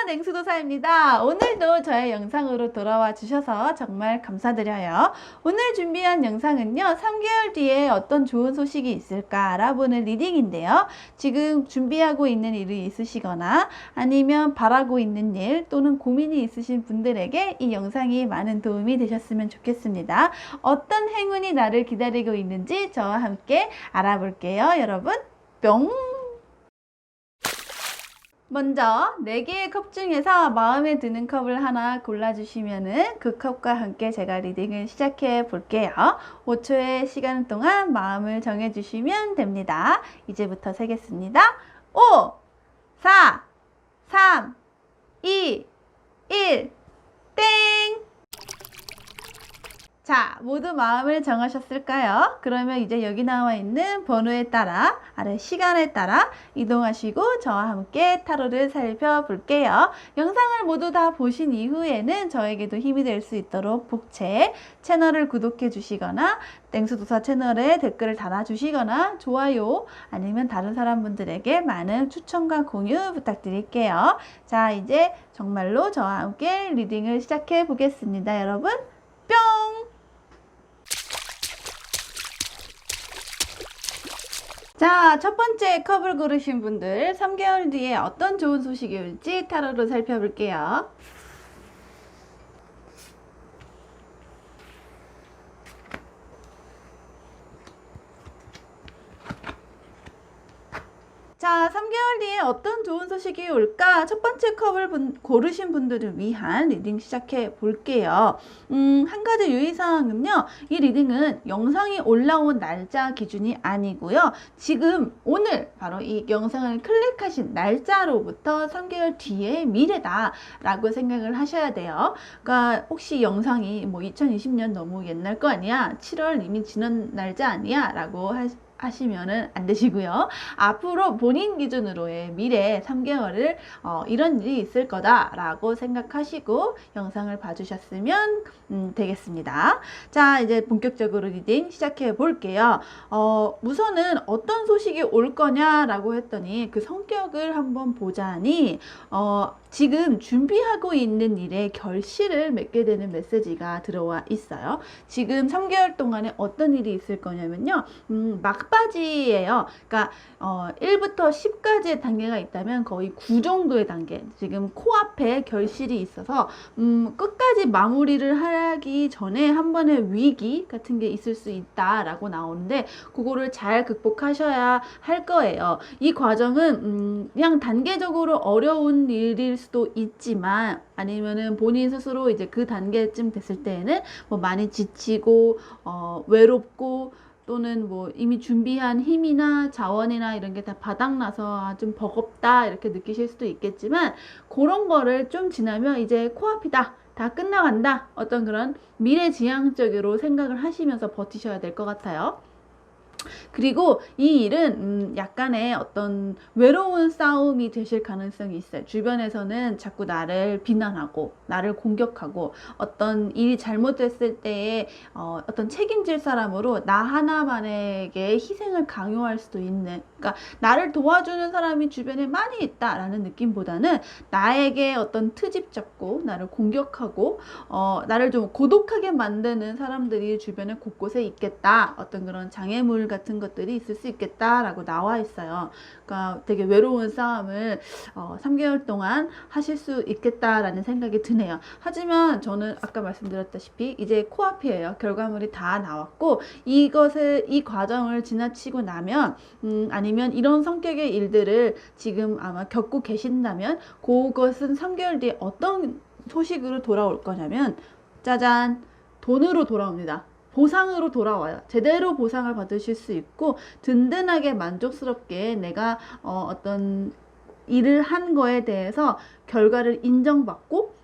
냉수도사입니다. 오늘도 저의 영상으로 돌아와 주셔서 정말 감사드려요. 오늘 준비한 영상은요, 3개월 뒤에 어떤 좋은 소식이 있을까 알아보는 리딩인데요. 지금 준비하고 있는 일이 있으시거나 아니면 바라고 있는 일 또는 고민이 있으신 분들에게 이 영상이 많은 도움이 되셨으면 좋겠습니다. 어떤 행운이 나를 기다리고 있는지 저와 함께 알아볼게요. 여러분, 뿅! 먼저 4개의 컵 중에서 마음에 드는 컵을 하나 골라주시면은 그 컵과 함께 제가 리딩을 시작해 볼게요. 5초의 시간 동안 마음을 정해주시면 됩니다. 이제부터 세겠습니다. 5, 4, 3, 2, 1, 땡! 자, 모두 마음을 정하셨을까요? 그러면 이제 여기 나와 있는 번호에 따라, 아래 시간에 따라 이동하시고 저와 함께 타로를 살펴볼게요. 영상을 모두 다 보신 이후에는 저에게도 힘이 될 수 있도록 복채, 채널을 구독해 주시거나 냉수도사 채널에 댓글을 달아주시거나 좋아요 아니면 다른 사람분들에게 많은 추천과 공유 부탁드릴게요. 자, 이제 정말로 저와 함께 리딩을 시작해 보겠습니다. 여러분, 뿅! 자, 첫 번째 컵을 고르신 분들 3개월 뒤에 어떤 좋은 소식이 올지 타로로 살펴볼게요. 자, 3개월 뒤에 어떤 좋은 소식이 올까? 첫 번째 컵을 고르신 분들을 위한 리딩 시작해 볼게요. 한 가지 유의사항은요. 이 리딩은 영상이 올라온 날짜 기준이 아니고요. 지금 오늘 바로 이 영상을 클릭하신 날짜로부터 3개월 뒤의 미래다 라고 생각을 하셔야 돼요. 그러니까 혹시 영상이 뭐 2020년 너무 옛날 거 아니야? 7월 이미 지난 날짜 아니야? 라고 하시면은 안 되시고요. 앞으로 본인 기준으로의 미래 3개월을 이런 일이 있을 거다라고 생각하시고 영상을 봐주셨으면 되겠습니다. 자, 이제 본격적으로 리딩 시작해 볼게요. 우선은 어떤 소식이 올 거냐라고 했더니 그 성격을 한번 보자니 지금 준비하고 있는 일에 결실을 맺게 되는 메시지가 들어와 있어요. 지금 3개월 동안에 어떤 일이 있을 거냐면요. 막바지예요. 그러니까 1부터 10까지의 단계가 있다면 거의 9 정도의 단계. 지금 코앞에 결실이 있어서 끝까지 마무리를 하기 전에 한 번의 위기 같은 게 있을 수 있다라고 나오는데 그거를 잘 극복하셔야 할 거예요. 이 과정은 그냥 단계적으로 어려운 일일 수도 있지만 아니면은 본인 스스로 이제 그 단계쯤 됐을 때에는 뭐 많이 지치고 외롭고 또는 뭐 이미 준비한 힘이나 자원이나 이런 게 다 바닥나서 좀 버겁다 이렇게 느끼실 수도 있겠지만 그런 거를 좀 지나면 이제 코앞이다. 다 끝나간다. 어떤 그런 미래지향적으로 생각을 하시면서 버티셔야 될 것 같아요. 그리고 이 일은 약간의 어떤 외로운 싸움이 되실 가능성이 있어요. 주변에서는 자꾸 나를 비난하고 나를 공격하고 어떤 일이 잘못됐을 때에 어떤 책임질 사람으로 나 하나만에게 희생을 강요할 수도 있는, 그러니까 나를 도와주는 사람이 주변에 많이 있다라는 느낌보다는 나에게 어떤 트집 잡고 나를 공격하고 나를 좀 고독하게 만드는 사람들이 주변에 곳곳에 있겠다. 어떤 그런 장애물 같은 것들이 있을 수 있겠다라고 나와 있어요. 그러니까 되게 외로운 싸움을 3개월 동안 하실 수 있겠다라는 생각이 드네요. 하지만 저는 아까 말씀드렸다시피 이제 코앞이에요. 결과물이 다 나왔고 이 과정을 지나치고 나면 아니면 이런 성격의 일들을 지금 아마 겪고 계신다면 그것은 3개월 뒤에 어떤 소식으로 돌아올 거냐면 짜잔, 돈으로 돌아옵니다. 보상으로 돌아와요. 제대로 보상을 받으실 수 있고 든든하게 만족스럽게 내가 어떤 일을 한 거에 대해서 결과를 인정받고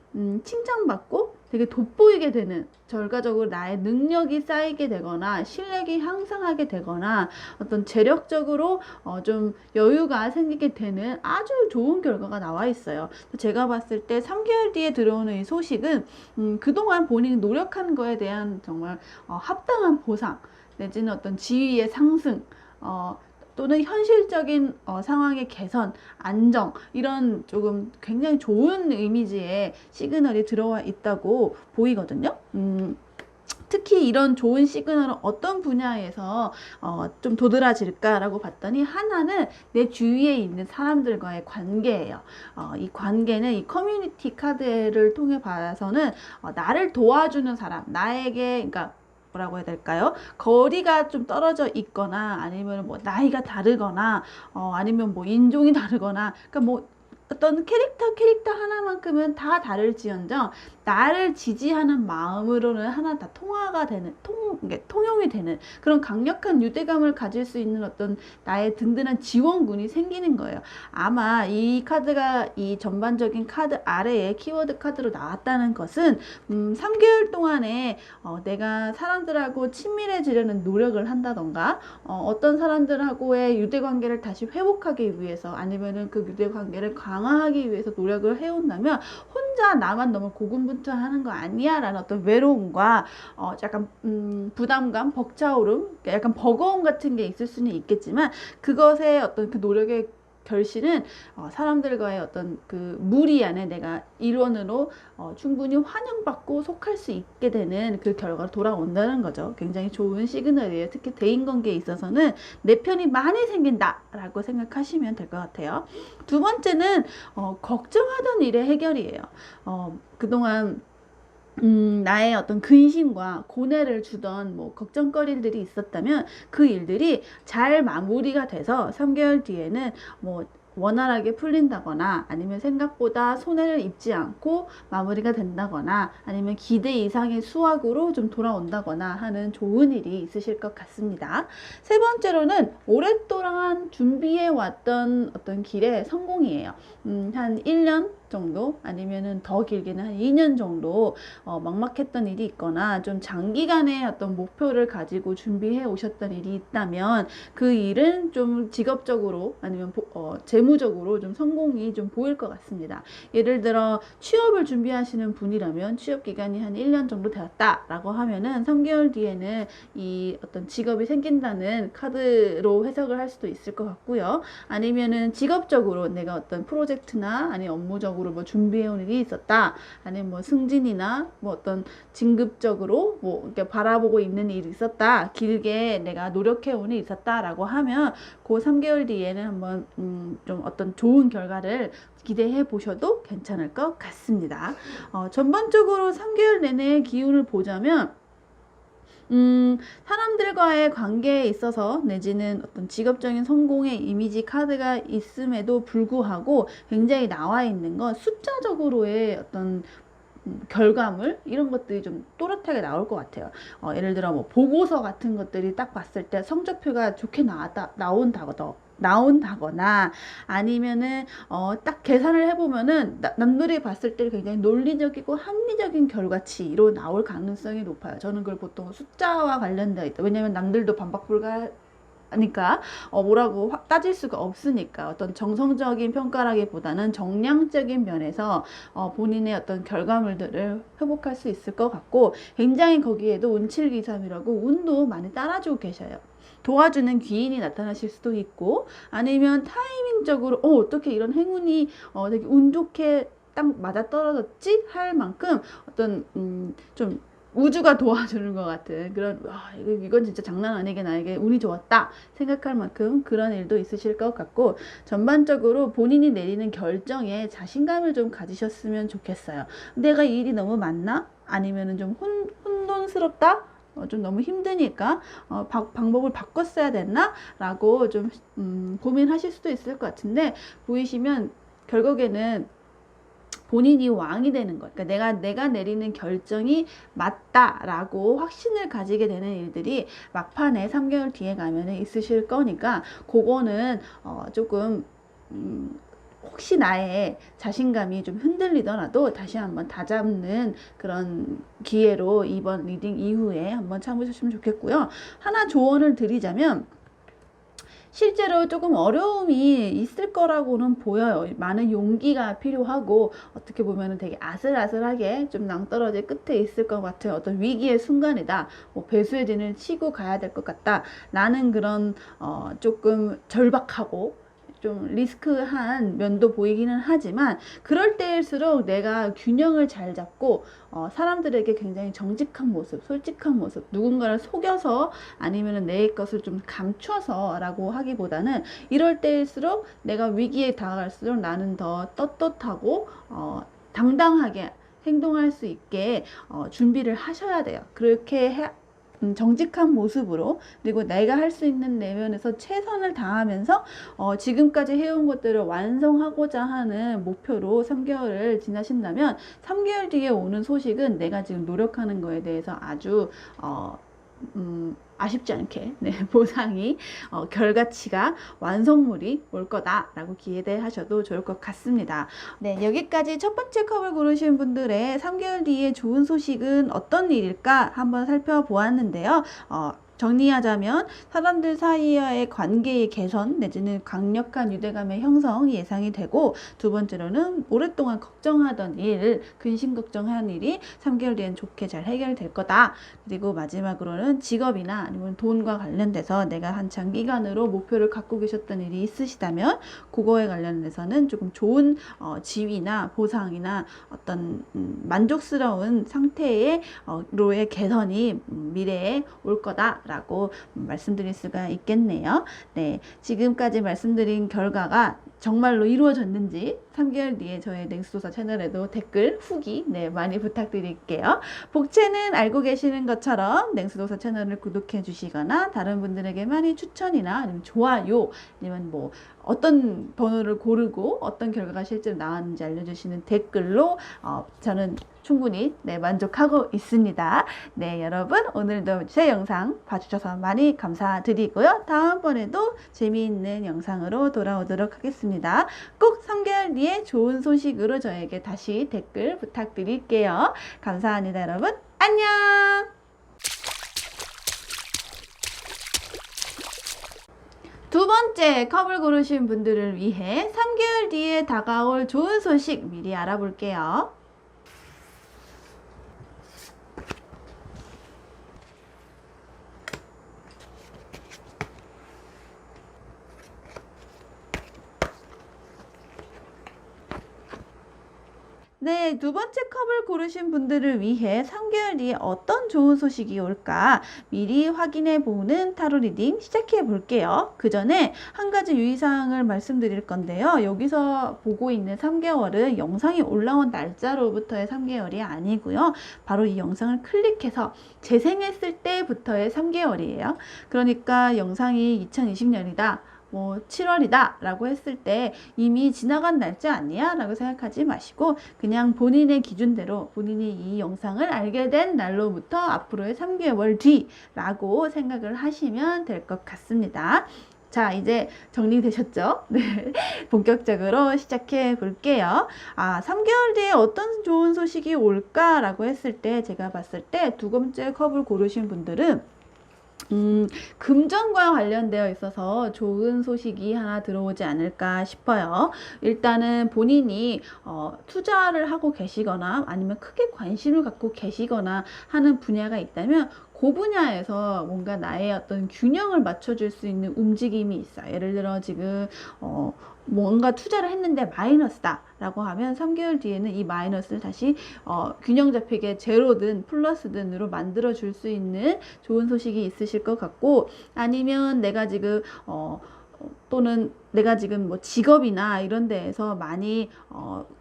칭찬받고 되게 돋보이게 되는, 결과적으로 나의 능력이 쌓이게 되거나 실력이 향상하게 되거나 어떤 재력적으로 좀 여유가 생기게 되는 아주 좋은 결과가 나와 있어요. 제가 봤을 때 3개월 뒤에 들어오는 이 소식은 그동안 본인이 노력한 거에 대한 정말 합당한 보상 내지는 어떤 지위의 상승, 또는 현실적인 상황의 개선, 안정 이런 조금 굉장히 좋은 이미지의 시그널이 들어와 있다고 보이거든요. 특히 이런 좋은 시그널은 어떤 분야에서 좀 도드라질까라고 봤더니 하나는 내 주위에 있는 사람들과의 관계예요. 이 관계는 이 커뮤니티 카드를 통해 봐서는 나를 도와주는 사람, 나에게 그러니까 뭐라고 해야 될까요? 거리가 좀 떨어져 있거나 아니면 뭐 나이가 다르거나 아니면 뭐 인종이 다르거나 그러니까 뭐 어떤 캐릭터 하나만큼은 다 다를지언정 나를 지지하는 마음으로는 하나 다 통화가 되는 통용이 되는 그런 강력한 유대감을 가질 수 있는 어떤 나의 든든한 지원군이 생기는 거예요. 아마 이 카드가 이 전반적인 카드 아래에 키워드 카드로 나왔다는 것은 3개월 동안에 내가 사람들하고 친밀해지려는 노력을 한다던가 어떤 사람들하고의 유대관계를 다시 회복하기 위해서 아니면은 그 유대관계를 강화하기 위해서 노력을 해온다면 혼자 나만 너무 고군분투하는 거 아니야? 라는 어떤 외로움과 약간 부담감, 벅차오름, 약간 버거움 같은 게 있을 수는 있겠지만 그것의 어떤 그 노력의 결실은 사람들과의 어떤 그 무리 안에 내가 일원으로 충분히 환영받고 속할 수 있게 되는 그 결과로 돌아온다는 거죠. 굉장히 좋은 시그널이에요. 특히 대인관계에 있어서는 내 편이 많이 생긴다라고 생각하시면 될 것 같아요. 두 번째는 걱정하던 일의 해결이에요. 그동안 나의 어떤 근심과 고뇌를 주던 뭐 걱정거리들이 있었다면 그 일들이 잘 마무리가 돼서 3개월 뒤에는 뭐 원활하게 풀린다거나 아니면 생각보다 손해를 입지 않고 마무리가 된다거나 아니면 기대 이상의 수확으로 좀 돌아온다거나 하는 좋은 일이 있으실 것 같습니다. 세 번째로는 오랫동안 준비해 왔던 어떤 길의 성공이에요. 한 1년 정도 아니면은 더 길게는 한 2년 정도 막막했던 일이 있거나 좀 장기간의 어떤 목표를 가지고 준비해 오셨던 일이 있다면 그 일은 좀 직업적으로 아니면 재무적으로 좀 성공이 좀 보일 것 같습니다. 예를 들어 취업을 준비하시는 분이라면 취업 기간이 한 1년 정도 되었다라고 하면은 3개월 뒤에는 이 어떤 직업이 생긴다는 카드로 해석을 할 수도 있을 것 같고요. 아니면은 직업적으로 내가 어떤 프로젝트나 아니 업무적으로 뭐 준비해온 일이 있었다. 아니면 뭐 승진이나 뭐 어떤 진급적으로 뭐 이렇게 바라보고 있는 일이 있었다. 길게 내가 노력해온 일이 있었다라고 하면 그 3개월 뒤에는 한번 좀 어떤 좋은 결과를 기대해 보셔도 괜찮을 것 같습니다. 전반적으로 3개월 내내 기운을 보자면 사람들과의 관계에 있어서 내지는 어떤 직업적인 성공의 이미지 카드가 있음에도 불구하고 굉장히 나와 있는 건 숫자적으로의 어떤 결과물 이런 것들이 좀 또렷하게 나올 것 같아요. 예를 들어 뭐 보고서 같은 것들이 딱 봤을 때 성적표가 좋게 나온다거나 아니면은 딱 계산을 해보면은 남들이 봤을 때 굉장히 논리적이고 합리적인 결과치로 나올 가능성이 높아요. 저는 그걸 보통 숫자와 관련되어 있다. 왜냐면 남들도 반박불가 하니까 뭐라고 따질 수가 없으니까 어떤 정성적인 평가라기보다는 정량적인 면에서 본인의 어떤 결과물들을 회복할 수 있을 것 같고 굉장히 거기에도 운칠기삼이라고 운도 많이 따라주고 계셔요. 도와주는 귀인이 나타나실 수도 있고 아니면 타이밍적으로 어떻게 이런 행운이 되게 운 좋게 딱 맞아 떨어졌지 할 만큼 어떤 좀 우주가 도와주는 것 같은 그런 이건 진짜 장난 아니게 나에게 운이 좋았다 생각할 만큼 그런 일도 있으실 것 같고 전반적으로 본인이 내리는 결정에 자신감을 좀 가지셨으면 좋겠어요. 내가 이 일이 너무 많나? 아니면은 좀 혼돈스럽다? 좀 너무 힘드니까 방법을 바꿨어야 됐나? 라고 좀 고민하실 수도 있을 것 같은데 보이시면 결국에는 본인이 왕이 되는 것. 그러니까 내가 내리는 결정이 맞다라고 확신을 가지게 되는 일들이 막판에 3개월 뒤에 가면은 있으실 거니까 그거는 조금 혹시 나의 자신감이 좀 흔들리더라도 다시 한번 다잡는 그런 기회로 이번 리딩 이후에 한번 참으셨으면 좋겠고요. 하나 조언을 드리자면 실제로 조금 어려움이 있을 거라고는 보여요. 많은 용기가 필요하고 어떻게 보면 되게 아슬아슬하게 좀 낭떠러지 끝에 있을 것 같은 어떤 위기의 순간이다. 뭐 배수의 진을 치고 가야 될 것 같다. 라는 그런 조금 절박하고 좀 리스크한 면도 보이기는 하지만 그럴 때일수록 내가 균형을 잘 잡고 사람들에게 굉장히 정직한 모습, 솔직한 모습, 누군가를 속여서 아니면 내 것을 좀 감춰서 라고 하기보다는 이럴 때일수록 내가 위기에 다가갈수록 나는 더 떳떳하고 당당하게 행동할 수 있게 준비를 하셔야 돼요. 그렇게 정직한 모습으로 그리고 내가 할 수 있는 내면에서 최선을 다하면서 지금까지 해온 것들을 완성하고자 하는 목표로 3개월을 지나신다면 3개월 뒤에 오는 소식은 내가 지금 노력하는 거에 대해서 아주 아쉽지 않게 보상이 결과치가 완성물이 올 거다라고 기대하셔도 좋을 것 같습니다. 네, 여기까지 첫 번째 컵을 고르신 분들의 3개월 뒤에 좋은 소식은 어떤 일일까 한번 살펴보았는데요. 정리하자면 사람들 사이와의 관계의 개선 내지는 강력한 유대감의 형성이 예상이 되고, 두 번째로는 오랫동안 걱정하던 일, 근심 걱정한 일이 3개월 뒤엔 좋게 잘 해결될 거다. 그리고 마지막으로는 직업이나 아니면 돈과 관련돼서 내가 한 장기간으로 목표를 갖고 계셨던 일이 있으시다면 그거에 관련해서는 조금 좋은 지위나 보상이나 어떤 만족스러운 상태의 로의 개선이 미래에 올 거다 라고 말씀드릴 수가 있겠네요. 네, 지금까지 말씀드린 결과가 정말로 이루어졌는지 3개월 뒤에 저의 넥스도사 채널에도 댓글, 후기 많이 부탁드릴게요. 복채는 알고 계시는 것처럼 넥스도사 채널을 구독해 주시거나 다른 분들에게 많이 추천이나 아니면 좋아요 아니면 뭐 어떤 번호를 고르고 어떤 결과가 실제로 나왔는지 알려주시는 댓글로 저는 충분히 만족하고 있습니다. 네, 여러분 오늘도 제 영상 봐주셔서 많이 감사드리고요. 다음번에도 재미있는 영상으로 돌아오도록 하겠습니다. 꼭 3개월 뒤에 좋은 소식으로 저에게 다시 댓글 부탁드릴게요. 감사합니다, 여러분. 안녕! 두 번째 컵을 고르신 분들을 위해 3개월 뒤에 다가올 좋은 소식 미리 알아볼게요. 네, 두 번째 컵을 고르신 분들을 위해 3개월 뒤에 어떤 좋은 소식이 올까 미리 확인해 보는 타로 리딩 시작해 볼게요. 그 전에 한 가지 유의사항을 말씀드릴 건데요. 여기서 보고 있는 3개월은 영상이 올라온 날짜로부터의 3개월이 아니고요. 바로 이 영상을 클릭해서 재생했을 때부터의 3개월이에요. 그러니까 영상이 2020년이다. 뭐 7월이다 라고 했을 때 이미 지나간 날짜 아니야? 라고 생각하지 마시고 그냥 본인의 기준대로 본인이 이 영상을 알게 된 날로부터 앞으로의 3개월 뒤 라고 생각을 하시면 될 것 같습니다. 자, 이제 정리되셨죠? 네. 본격적으로 시작해 볼게요. 3개월 뒤에 어떤 좋은 소식이 올까라고 했을 때 제가 봤을 때 두 번째 컵을 고르신 분들은 금전과 관련되어 있어서 좋은 소식이 하나 들어오지 않을까 싶어요. 일단은 본인이 투자를 하고 계시거나 아니면 크게 관심을 갖고 계시거나 하는 분야가 있다면 그 분야에서 뭔가 나의 어떤 균형을 맞춰줄 수 있는 움직임이 있어요. 예를 들어 지금 뭔가 투자를 했는데 마이너스다 라고 하면 3개월 뒤에는 이 마이너스를 다시 균형 잡히게 제로든 플러스든으로 만들어 줄 수 있는 좋은 소식이 있으실 것 같고, 아니면 내가 지금 또는 내가 지금 뭐 직업이나 이런 데에서 많이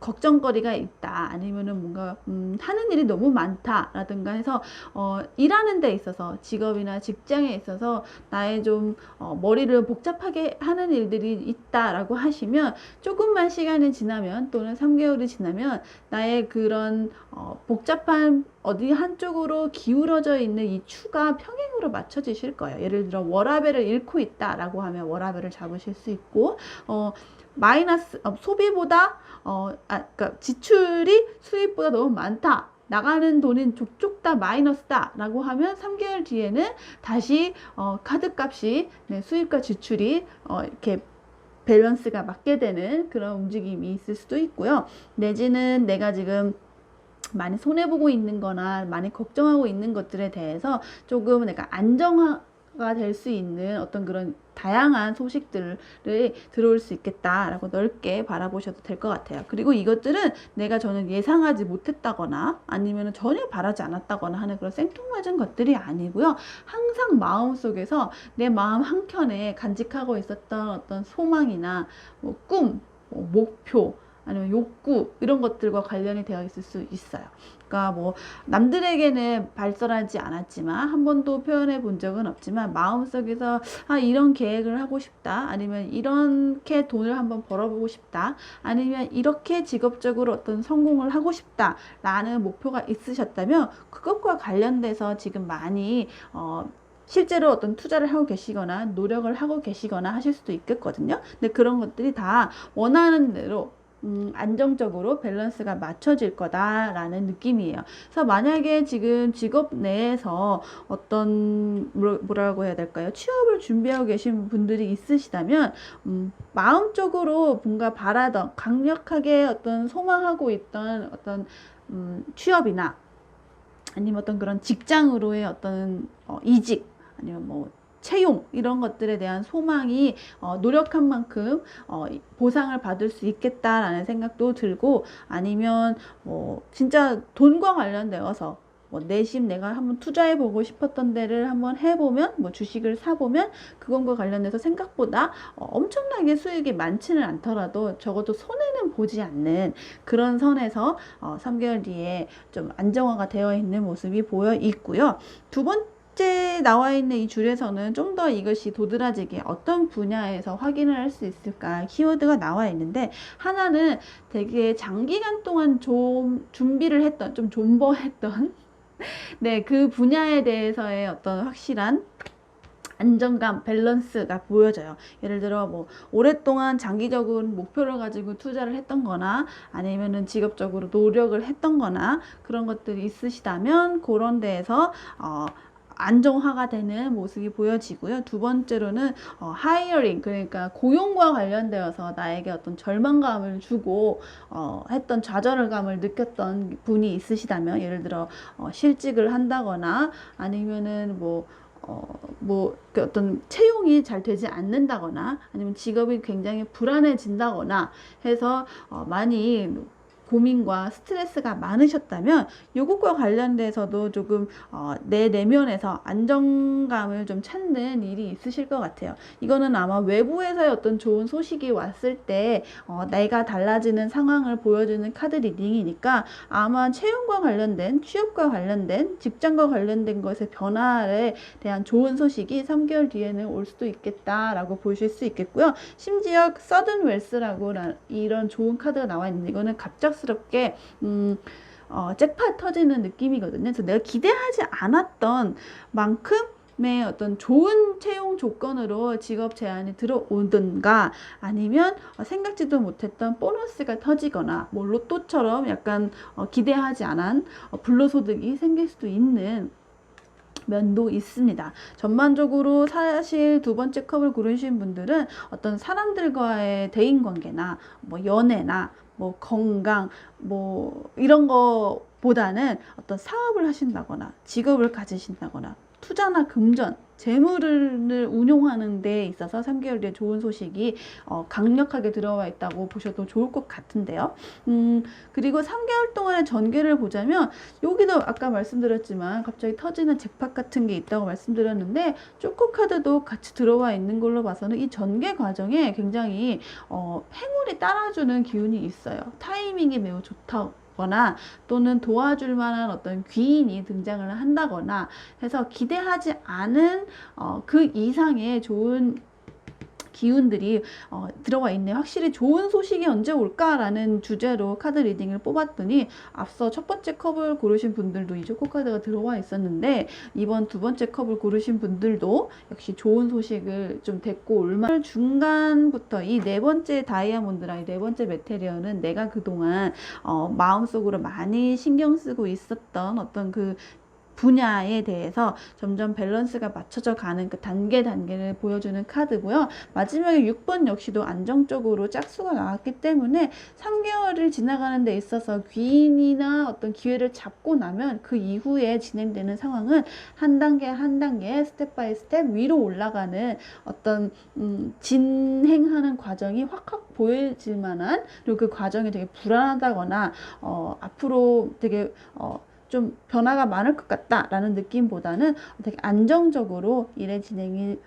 걱정거리가 있다, 아니면은 뭔가 하는 일이 너무 많다 라든가 해서 일하는 데 있어서 직업이나 직장에 있어서 나의 좀 머리를 복잡하게 하는 일들이 있다 라고 하시면 조금만 시간이 지나면 또는 3개월이 지나면 나의 그런 복잡한 어디 한쪽으로 기울어져 있는 이 추가 평행으로 맞춰지실 거예요. 예를 들어 워라밸을 잃고 있다 라고 하면 워라밸을 잡으실 수 있고, 마이너스 소비보다 그러니까 지출이 수입보다 너무 많다 나가는 돈은 족족 다 마이너스다 라고 하면 3개월 뒤에는 다시 카드 값이 수입과 지출이 이렇게 밸런스가 맞게 되는 그런 움직임이 있을 수도 있고요. 내지는 내가 지금 많이 손해보고 있는 거나 많이 걱정하고 있는 것들에 대해서 조금 내가 안정화가 될 수 있는 어떤 그런 다양한 소식들을 들어올 수 있겠다라고 넓게 바라보셔도 될 것 같아요. 그리고 이것들은 저는 예상하지 못했다거나 아니면 전혀 바라지 않았다거나 하는 그런 생뚱맞은 것들이 아니고요. 항상 마음속에서 내 마음 한켠에 간직하고 있었던 어떤 소망이나 뭐 꿈, 뭐 목표, 아니면 욕구 이런 것들과 관련이 되어 있을 수 있어요. 그러니까 뭐 남들에게는 발설하지 않았지만 한 번도 표현해 본 적은 없지만 마음속에서 이런 계획을 하고 싶다, 아니면 이렇게 돈을 한번 벌어보고 싶다, 아니면 이렇게 직업적으로 어떤 성공을 하고 싶다 라는 목표가 있으셨다면 그것과 관련돼서 지금 많이 실제로 어떤 투자를 하고 계시거나 노력을 하고 계시거나 하실 수도 있겠거든요. 근데 그런 것들이 다 원하는 대로 안정적으로 밸런스가 맞춰질 거다라는 느낌이에요. 그래서 만약에 지금 직업 내에서 어떤 뭐라고 해야 될까요? 취업을 준비하고 계신 분들이 있으시다면 마음적으로 뭔가 바라던 강력하게 어떤 소망하고 있던 어떤 취업이나 아니면 어떤 그런 직장으로의 어떤 이직 아니면 뭐 채용 이런 것들에 대한 소망이 노력한 만큼 보상을 받을 수 있겠다라는 생각도 들고, 아니면 뭐 진짜 돈과 관련되어서 뭐 내심 내가 한번 투자해 보고 싶었던 데를 한번 해보면, 뭐 주식을 사보면 그건과 관련해서 생각보다 엄청나게 수익이 많지는 않더라도 적어도 손해는 보지 않는 그런 선에서 3개월 뒤에 좀 안정화가 되어 있는 모습이 보여 있고요. 두 번째 나와 있는 이 줄에서는 좀 더 이것이 도드라지게 어떤 분야에서 확인을 할 수 있을까 키워드가 나와 있는데, 하나는 되게 장기간 동안 좀 준비를 했던, 좀 존버했던 네, 그 분야에 대해서의 어떤 확실한 안정감, 밸런스가 보여져요. 예를 들어 뭐 오랫동안 장기적인 목표를 가지고 투자를 했던 거나 아니면은 직업적으로 노력을 했던 거나 그런 것들이 있으시다면 그런 데에서 안정화가 되는 모습이 보여지고요. 두 번째로는 하이어링, 그러니까 고용과 관련되어서 나에게 어떤 절망감을 주고 했던 좌절감을 느꼈던 분이 있으시다면, 예를 들어 실직을 한다거나 아니면은 그 어떤 채용이 잘 되지 않는다거나 아니면 직업이 굉장히 불안해진다거나 해서 많이 고민과 스트레스가 많으셨다면 요것과 관련돼서도 조금 내 내면에서 안정감을 좀 찾는 일이 있으실 것 같아요. 이거는 아마 외부에서의 어떤 좋은 소식이 왔을 때 내가 달라지는 상황을 보여주는 카드 리딩이니까 아마 채용과 관련된, 취업과 관련된, 직장과 관련된 것의 변화에 대한 좋은 소식이 3개월 뒤에는 올 수도 있겠다라고 보실 수 있겠고요. 심지어 서든 웰스라고 이런 좋은 카드가 나와 있는데, 이거는 갑작스럽게 잭팟 터지는 느낌이거든요. 그래서 내가 기대하지 않았던 만큼의 어떤 좋은 채용 조건으로 직업 제안이 들어오든가, 아니면 생각지도 못했던 보너스가 터지거나 뭐 로또처럼 약간 기대하지 않은 불로소득이 생길 수도 있는 면도 있습니다. 전반적으로 사실 두 번째 컵을 고르신 분들은 어떤 사람들과의 대인관계나 뭐 연애나 뭐 건강 뭐 이런 거보다는 어떤 사업을 하신다거나 직업을 가지신다거나 투자나 금전, 재물을 운용하는 데 있어서 3개월 뒤에 좋은 소식이 강력하게 들어와 있다고 보셔도 좋을 것 같은데요. 그리고 3개월 동안의 전개를 보자면 여기도 아까 말씀드렸지만 갑자기 터지는 잭팟 같은 게 있다고 말씀드렸는데, 쪼코 카드도 같이 들어와 있는 걸로 봐서는 이 전개 과정에 굉장히 행운이 따라주는 기운이 있어요. 타이밍이 매우 좋다고 거나 또는 도와줄 만한 어떤 귀인이 등장을 한다거나 해서 기대하지 않은 그 이상의 좋은 기운들이 들어가 있네. 확실히 좋은 소식이 언제 올까라는 주제로 카드 리딩을 뽑았더니 앞서 첫 번째 컵을 고르신 분들도 이 조커 카드가 들어와 있었는데 이번 두 번째 컵을 고르신 분들도 역시 좋은 소식을 좀 데리고 올만 중간부터 이 네 번째 다이아몬드랑 이 네 번째 메테리얼은 내가 그동안 마음속으로 많이 신경 쓰고 있었던 어떤 그 분야에 대해서 점점 밸런스가 맞춰져 가는 그 단계를 보여주는 카드고요. 마지막에 6번 역시도 안정적으로 짝수가 나왔기 때문에 3개월을 지나가는 데 있어서 귀인이나 어떤 기회를 잡고 나면 그 이후에 진행되는 상황은 한 단계 한 단계 스텝 바이 스텝 위로 올라가는 어떤 진행하는 과정이 확확 보여질 만한, 그리고 그 과정이 되게 불안하다거나 앞으로 되게 좀 변화가 많을 것 같다라는 느낌보다는 되게 안정적으로 일의 진행이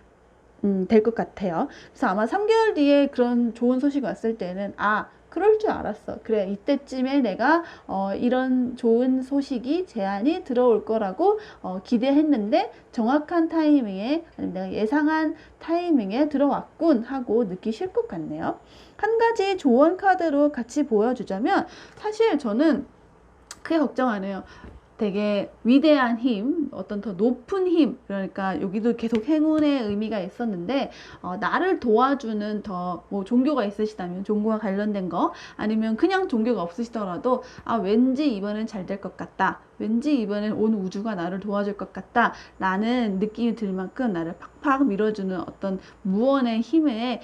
될 것 같아요. 그래서 아마 3개월 뒤에 그런 좋은 소식이 왔을 때는 그럴 줄 알았어. 그래, 이때쯤에 내가 이런 좋은 소식이 제안이 들어올 거라고 기대했는데 정확한 타이밍에, 아니면 내가 예상한 타이밍에 들어왔군 하고 느끼실 것 같네요. 한 가지 조언 카드로 같이 보여주자면, 사실 저는 크게 걱정 안 해요. 되게 위대한 힘, 어떤 더 높은 힘, 그러니까 여기도 계속 행운의 의미가 있었는데 나를 도와주는 뭐 종교가 있으시다면 종교와 관련된 거, 아니면 그냥 종교가 없으시더라도 왠지 이번엔 잘 될 것 같다, 왠지 이번엔 온 우주가 나를 도와줄 것 같다 라는 느낌이 들 만큼 나를 팍팍 밀어주는 어떤 무언의 힘의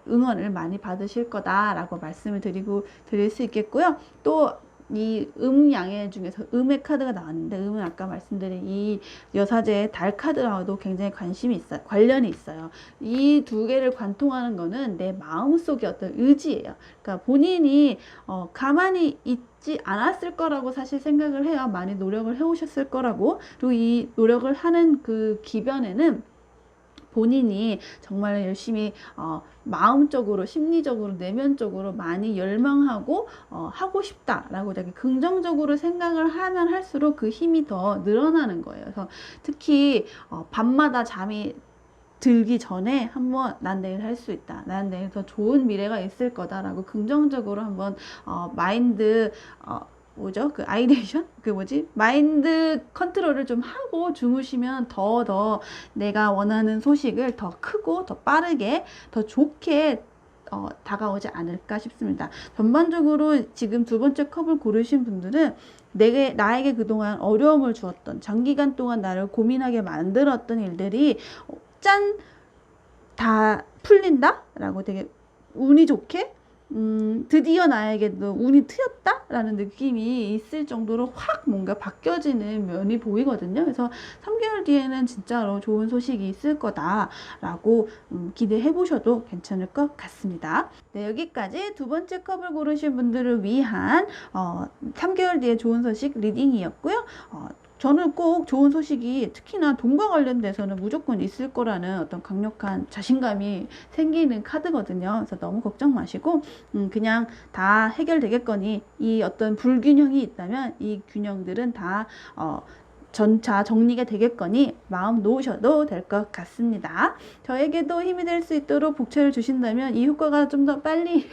응원을 많이 받으실 거다라고 말씀을 드릴 수 있겠고요. 또 이 양의 중에서 음의 카드가 나왔는데, 음은 아까 말씀드린 이 여사제의 달 카드와도 굉장히 관련이 있어요. 이 두 개를 관통하는 거는 내 마음속의 어떤 의지예요. 그러니까 본인이 가만히 있지 않았을 거라고 사실 생각을 해요. 많이 노력을 해오셨을 거라고. 그리고 이 노력을 하는 그 기변에는 본인이 정말 열심히 마음적으로, 심리적으로, 내면적으로 많이 열망하고 하고 싶다라고 되게 긍정적으로 생각을 하면 할수록 그 힘이 더 늘어나는 거예요. 그래서 특히 밤마다 잠이 들기 전에 한번 난 내일 할 수 있다, 난 내일 더 좋은 미래가 있을 거다라고 긍정적으로 한번 마인드 그 아이데이션? 마인드 컨트롤을 좀 하고 주무시면 더 내가 원하는 소식을 더 크고 더 빠르게 더 좋게 다가오지 않을까 싶습니다. 전반적으로 지금 두 번째 컵을 고르신 분들은 나에게 그동안 어려움을 주었던, 장기간 동안 나를 고민하게 만들었던 일들이 다 풀린다? 라고 되게 운이 좋게 드디어 나에게도 운이 트였다? 라는 느낌이 있을 정도로 확 뭔가 바뀌어지는 면이 보이거든요. 그래서 3개월 뒤에는 진짜로 좋은 소식이 있을 거다 라고 기대해 보셔도 괜찮을 것 같습니다. 네, 여기까지 두 번째 컵을 고르신 분들을 위한 3개월 뒤에 좋은 소식 리딩이었고요. 저는 꼭 좋은 소식이 특히나 돈과 관련돼서는 무조건 있을 거라는 어떤 강력한 자신감이 생기는 카드거든요. 그래서 너무 걱정 마시고 그냥 다 해결되겠거니, 이 어떤 불균형이 있다면 이 균형들은 다 전차 정리가 되겠거니 마음 놓으셔도 될 것 같습니다. 저에게도 힘이 될 수 있도록 복채를 주신다면 이 효과가 좀 더 빨리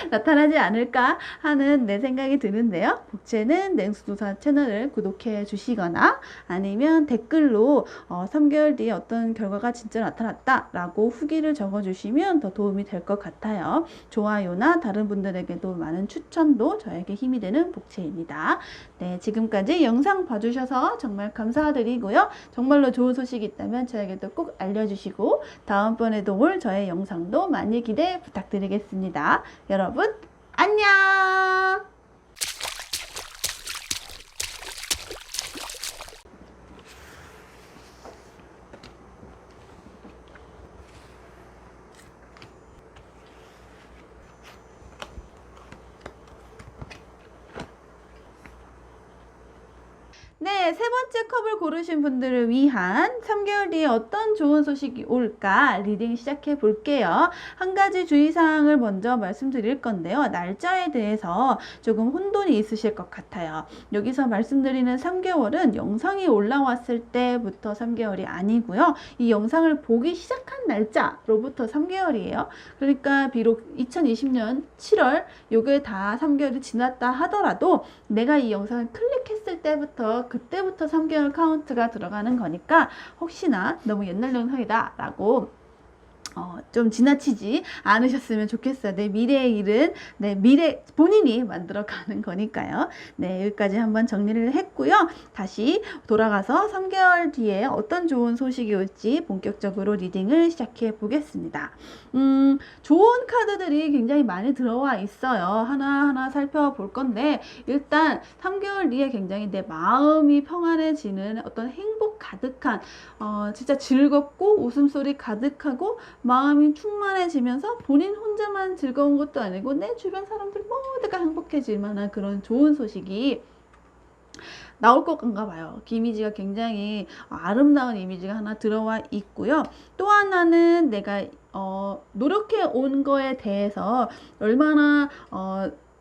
나타나지 않을까 하는 내 생각이 드는데요. 복채는 냉수도사 채널을 구독해 주시거나 아니면 댓글로 3개월 뒤에 어떤 결과가 진짜 나타났다 라고 후기를 적어주시면 더 도움이 될 것 같아요. 좋아요나 다른 분들에게도 많은 추천도 저에게 힘이 되는 복채입니다. 네, 지금까지 영상 봐주셔서 정말 감사드리고요. 정말로 좋은 소식이 있다면 저에게도 꼭 알려주시고 다음번에도 올 저의 영상도 많이 기대 부탁드리겠습니다. 여러분 안녕! 네, 네, 세 번째 컵을 고르신 분들을 위한 3개월 뒤에 어떤 좋은 소식이 올까 리딩 시작해 볼게요. 한 가지 주의사항을 먼저 말씀드릴 건데요. 날짜에 대해서 조금 혼돈이 있으실 것 같아요. 여기서 말씀드리는 3개월은 영상이 올라왔을 때부터 3개월이 아니고요. 이 영상을 보기 시작한 날짜로부터 3개월이에요. 그러니까 비록 2020년 7월 요게 다 3개월이 지났다 하더라도 내가 이 영상을 클릭했을 때부터 그때부터 3개월 카운트가 들어가는 거니까 혹시나 너무 옛날 영상이다 라고 좀 지나치지 않으셨으면 좋겠어요. 내 미래의 일은 내 미래 본인이 만들어가는 거니까요. 네, 여기까지 한번 정리를 했고요. 다시 돌아가서 3개월 뒤에 어떤 좋은 소식이 올지 본격적으로 리딩을 시작해 보겠습니다. 좋은 카드들이 굉장히 많이 들어와 있어요. 하나하나 살펴볼 건데 일단 3개월 뒤에 굉장히 내 마음이 평안해지는 어떤 행복 가득한 진짜 즐겁고 웃음소리 가득하고 마음이 충만해지면서 본인 혼자만 즐거운 것도 아니고 내 주변 사람들 모두가 행복해질 만한 그런 좋은 소식이 나올 것인가 봐요. 이미지가 굉장히 아름다운 이미지가 하나 들어와 있고요. 또 하나는 내가 노력해 온 거에 대해서 얼마나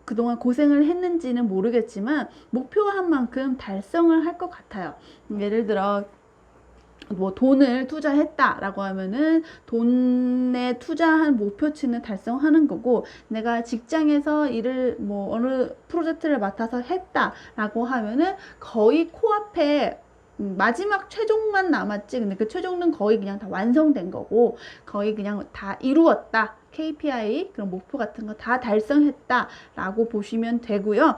그동안 고생을 했는지는 모르겠지만 목표한 만큼 달성을 할 것 같아요. 예를 들어 뭐 돈을 투자했다라고 하면은 돈에 투자한 목표치는 달성하는 거고, 내가 직장에서 일을 뭐 어느 프로젝트를 맡아서 했다라고 하면은 거의 코앞에 마지막 최종만 남았지. 근데 그 최종은 거의 그냥 다 완성된 거고 거의 그냥 다 이루었다. KPI 그런 목표 같은 거 다 달성했다 라고 보시면 되고요.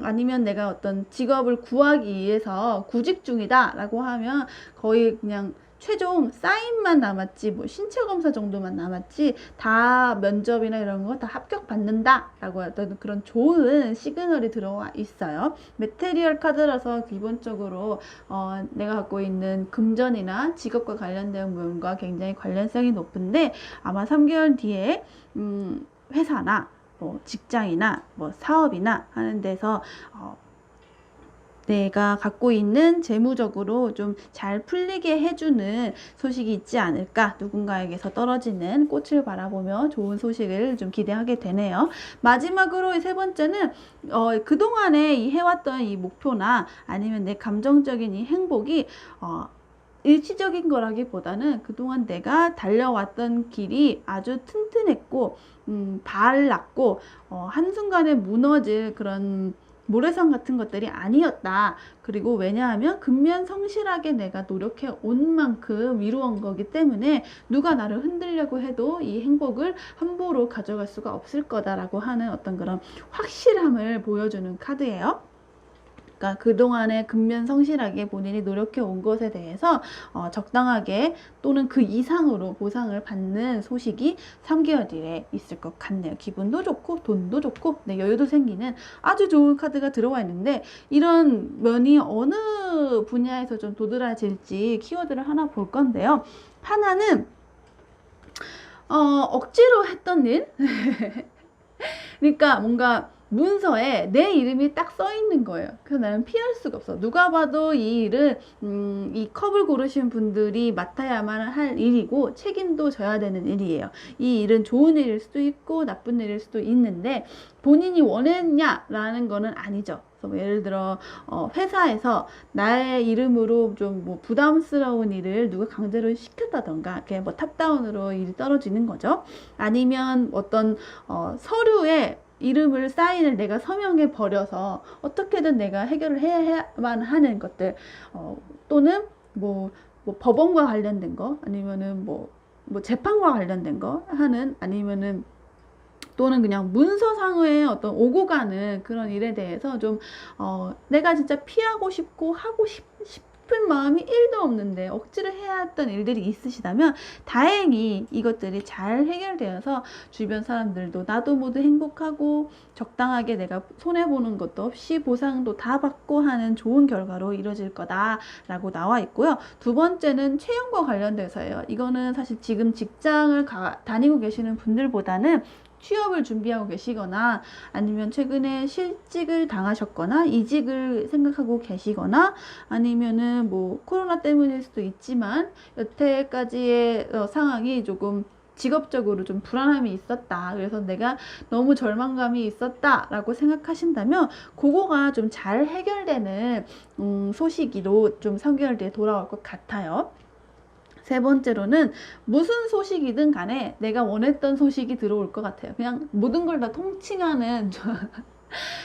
아니면 내가 어떤 직업을 구하기 위해서 구직 중이다 라고 하면 거의 그냥 최종 사인만 남았지 뭐 신체 검사 정도만 남았지 다 면접이나 이런 거 다 합격 받는다 라고 어떤 그런 좋은 시그널이 들어와 있어요. 메테리얼 카드라서 기본적으로 내가 갖고 있는 금전이나 직업과 관련된 부분과 굉장히 관련성이 높은데 아마 3개월 뒤에 회사나 뭐 직장이나 뭐 사업이나 하는 데서 내가 갖고 있는 재무적으로 좀 잘 풀리게 해주는 소식이 있지 않을까. 누군가에게서 떨어지는 꽃을 바라보며 좋은 소식을 좀 기대하게 되네요. 마지막으로 세 번째는 그동안에 이 해왔던 이 목표나 아니면 내 감정적인 이 행복이 일시적인 거라기보다는 그동안 내가 달려왔던 길이 아주 튼튼했고 발랐고 한순간에 무너질 그런 모래성 같은 것들이 아니었다. 그리고 왜냐하면 근면성실하게 내가 노력해 온 만큼 이루어온 거기 때문에 누가 나를 흔들려고 해도 이 행복을 함부로 가져갈 수가 없을 거다라고 하는 어떤 그런 확실함을 보여주는 카드예요. 그러니까 그동안에 근면성실하게 본인이 노력해 온 것에 대해서 적당하게 또는 그 이상으로 보상을 받는 소식이 3개월 뒤에 있을 것 같네요. 기분도 좋고 돈도 좋고 여유도 생기는 아주 좋은 카드가 들어와 있는데 이런 면이 어느 분야에서 좀 도드라질지 키워드를 하나 볼 건데요. 하나는 억지로 했던 일 그러니까 뭔가 문서에 내 이름이 딱 써 있는 거예요. 그래서 나는 피할 수가 없어. 누가 봐도 이 일은 이 컵을 고르신 분들이 맡아야만 할 일이고 책임도 져야 되는 일이에요. 이 일은 좋은 일일 수도 있고 나쁜 일일 수도 있는데 본인이 원했냐라는 거는 아니죠. 그래서 뭐 예를 들어 회사에서 나의 이름으로 좀 뭐 부담스러운 일을 누가 강제로 시켰다던가 그냥 뭐 탑다운으로 일이 떨어지는 거죠. 아니면 어떤 서류에 이름을 사인을 내가 서명해 버려서 어떻게든 내가 해결을 해야만 하는 것들 또는 뭐 법원과 관련된 거 아니면은 뭐 재판과 관련된 거 하는 아니면은 또는 그냥 문서상의 어떤 오고 가는 그런 일에 대해서 좀 내가 진짜 피하고 싶고 하고 싶은 마음이 1도 없는데 억지로 해야 했던 일들이 있으시다면 다행히 이것들이 잘 해결되어서 주변 사람들도 나도 모두 행복하고 적당하게 내가 손해보는 것도 없이 보상도 다 받고 하는 좋은 결과로 이루어질 거다라고 나와 있고요. 두 번째는 채용과 관련돼서예요. 이거는 사실 지금 직장을 다니고 계시는 분들보다는 취업을 준비하고 계시거나 아니면 최근에 실직을 당하셨거나 이직을 생각하고 계시거나 아니면은 뭐 코로나 때문일 수도 있지만 여태까지의 상황이 조금 직업적으로 좀 불안함이 있었다. 그래서 내가 너무 절망감이 있었다 라고 생각하신다면 그거가 좀 잘 해결되는 소식으로 좀 3개월 뒤에 돌아올 것 같아요. 세 번째로는 무슨 소식이든 간에 내가 원했던 소식이 들어올 것 같아요. 그냥 모든 걸 다 통칭하는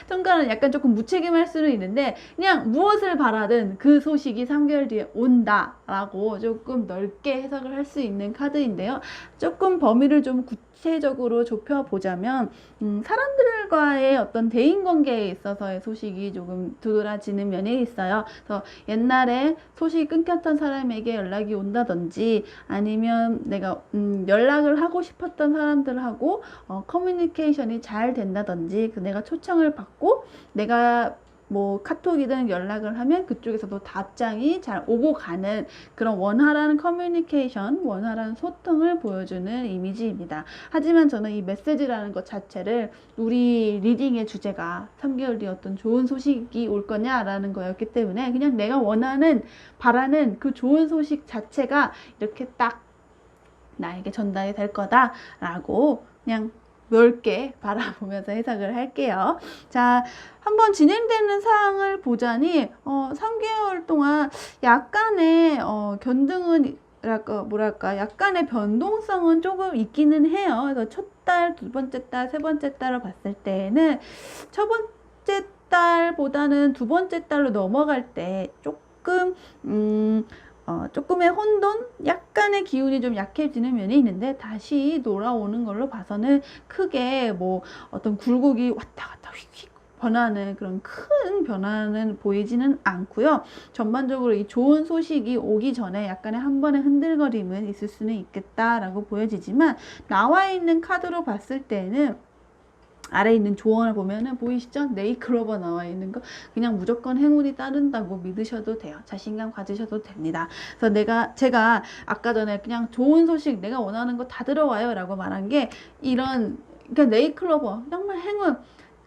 통과는 약간 조금 무책임할 수는 있는데 그냥 무엇을 바라든 그 소식이 3개월 뒤에 온다 라고 조금 넓게 해석을 할 수 있는 카드인데요. 조금 범위를 좀 구체적으로 좁혀보자면 사람들과의 어떤 대인관계에 있어서의 소식이 조금 두드러지는 면이 있어요. 그래서 옛날에 소식이 끊겼던 사람에게 연락이 온다든지 아니면 내가 연락을 하고 싶었던 사람들하고 커뮤니케이션이 잘 된다든지 내가 초청을 받고 내가 뭐 카톡이든 연락을 하면 그쪽에서도 답장이 잘 오고 가는 그런 원활한 커뮤니케이션, 원활한 소통을 보여주는 이미지입니다. 하지만 저는 이 메시지라는 것 자체를 우리 리딩의 주제가 3개월 뒤에 어떤 좋은 소식이 올 거냐라는 거였기 때문에 그냥 내가 원하는, 바라는 그 좋은 소식 자체가 이렇게 딱 나에게 전달이 될 거다라고 그냥 넓게 바라보면서 해석을 할게요. 자, 한번 진행되는 사항을 보자니 3개월 동안 약간의 견등은 뭐랄까 약간의 변동성은 조금 있기는 해요. 그래서 첫 달, 두 번째 달, 세 번째 달을 봤을 때는 첫 번째 달보다는 두 번째 달로 넘어갈 때 조금 조금의 혼돈, 약간의 기운이 좀 약해지는 면이 있는데 다시 돌아오는 걸로 봐서는 크게 뭐 어떤 굴곡이 왔다 갔다 휙휙 변하는 그런 큰 변화는 보이지는 않고요. 전반적으로 이 좋은 소식이 오기 전에 약간의 한 번의 흔들거림은 있을 수는 있겠다라고 보여지지만 나와 있는 카드로 봤을 때는 아래에 있는 조언을 보면은 보이시죠? 네이클로버 나와 있는 거 그냥 무조건 행운이 따른다고 믿으셔도 돼요. 자신감 가지셔도 됩니다. 그래서 제가 아까 전에 그냥 좋은 소식 내가 원하는 거 다 들어와요 라고 말한 게 이런 그러니까 네이클로버 정말 행운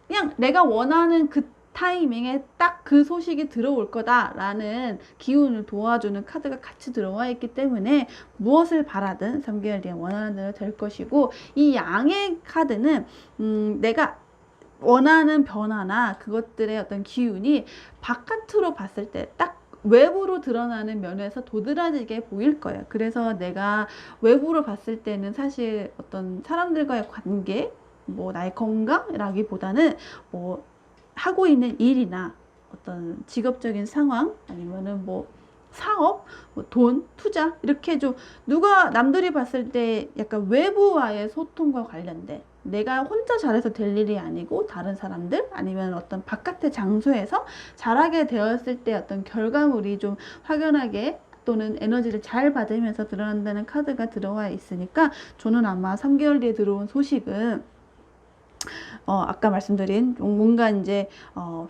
그냥 내가 원하는 그 타이밍에 딱 그 소식이 들어올 거다라는 기운을 도와주는 카드가 같이 들어와 있기 때문에 무엇을 바라든 3개월 뒤에 원하는 대로 될 것이고 이 양의 카드는 내가 원하는 변화나 그것들의 어떤 기운이 바깥으로 봤을 때 딱 외부로 드러나는 면에서 도드라지게 보일 거예요. 그래서 내가 외부로 봤을 때는 사실 어떤 사람들과의 관계 뭐 나의 건강이라기보다는 뭐 하고 있는 일이나 어떤 직업적인 상황 아니면은 뭐 사업, 뭐 돈, 투자 이렇게 좀 누가 남들이 봤을 때 약간 외부와의 소통과 관련된 내가 혼자 잘해서 될 일이 아니고 다른 사람들 아니면 어떤 바깥의 장소에서 잘하게 되었을 때 어떤 결과물이 좀 확연하게 또는 에너지를 잘 받으면서 드러난다는 카드가 들어와 있으니까 저는 아마 3개월 뒤에 들어온 소식은 아까 말씀드린 뭔가 이제